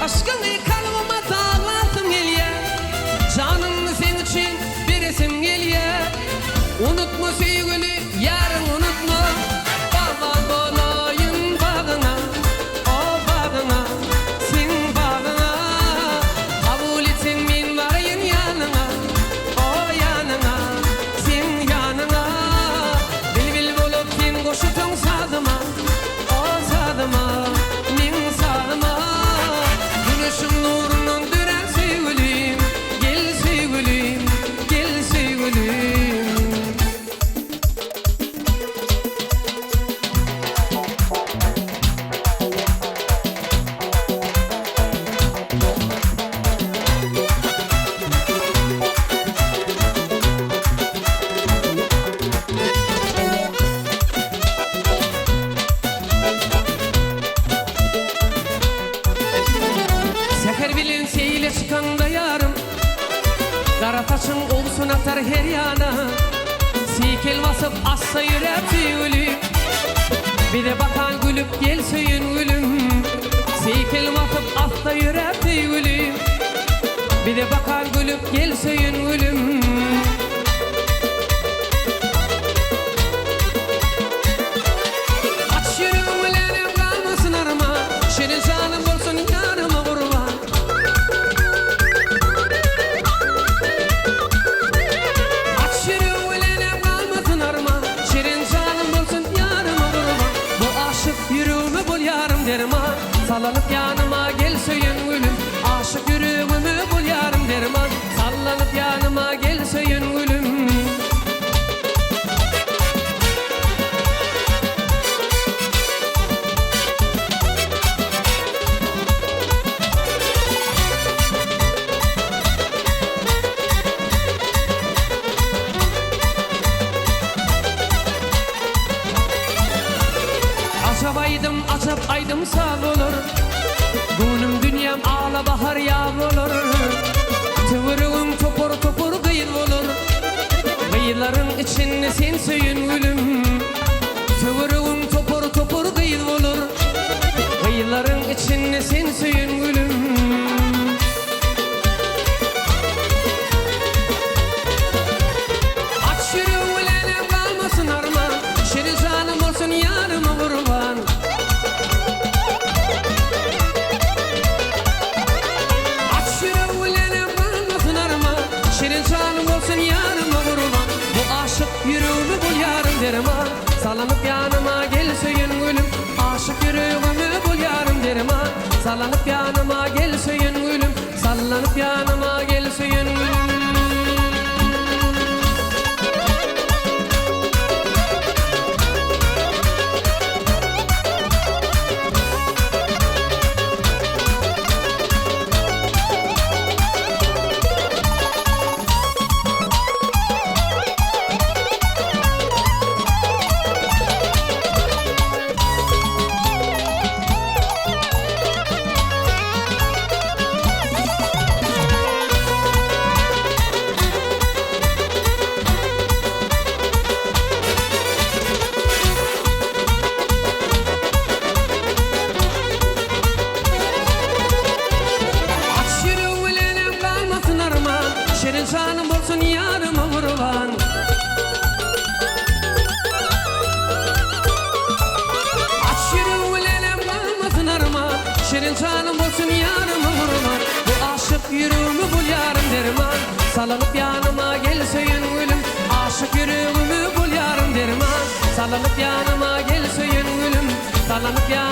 Aşkını kalbime dağladım geliyor. Canımı sen için bir resim geliyor. Unutma sevgili yarın unutma. Bağlan olayım bağına, o bağına, sen bağına. Kabul etsen men varayım yanına, o yanına, sen yanına. Bil bulup sen koşutun sadıma, o sadıma, men sadıma. Güneşin nurunun düren sevgilim, gel sevgilim, gel sevgilim. Seher bilen seyle çıkanda yarım, kara taşın olsun atar her yana. Seykel basıp assa yürep sevgilim, bir de bakan gülüp gel söyün gülüm. Seykel basıp assa yürep sevgilim, bir de bakan gülüp gel söyün gülüm. Aç yüreğim ulenim kalmasın arama, senin canım olsun yanıma kurban. Aç yüreğim ulenim kalmasın arama, senin canım olsun yanıma kurban. Bu aşık yüreğimi bul yarım derman, sallanıp yanıma gel söyün gülüm. Aşık yüreğimi bul yarım derman, sallanıp yanıma gel söyün gülüm. Açabaydım açıp aydım sağ olur. Günüm dünyam ağla bahar yağ olur. Tıvırığım topur topur kıyıl olur. Kıyıların içinde sen söyün gülüm. Tıvırığım topur topur kıyıl olur. Kıyıların içinde sen söyün gülüm. Aç yüreğim ulenim kalmasın arman, senin canım olsun yarıma kurban. Aç yüreğim ulenim kalmasın arman, senin canım olsun yarıma kurban. Bu aşık yüreğimi bul yarım derman, sallanıp yanıma gel söyün gülüm. Aşık yüreğimi bul yarım derman, sallanıp yanıma gel söyün gülüm. Sallanıp yanıma gel söyün gülüm. Senin canım olsun yarıma kurban. Aç yüreğim ulenim kalmasın arma, senin canım olsun yarıma kurban. Bu aşık yüreğimi bul yarım derman, sallanıp yanıma gel söyün gülüm. Aşık yüreğimi bul yarım derman, sallanıp yanıma gel söyün gülüm. Sallanıp yanıma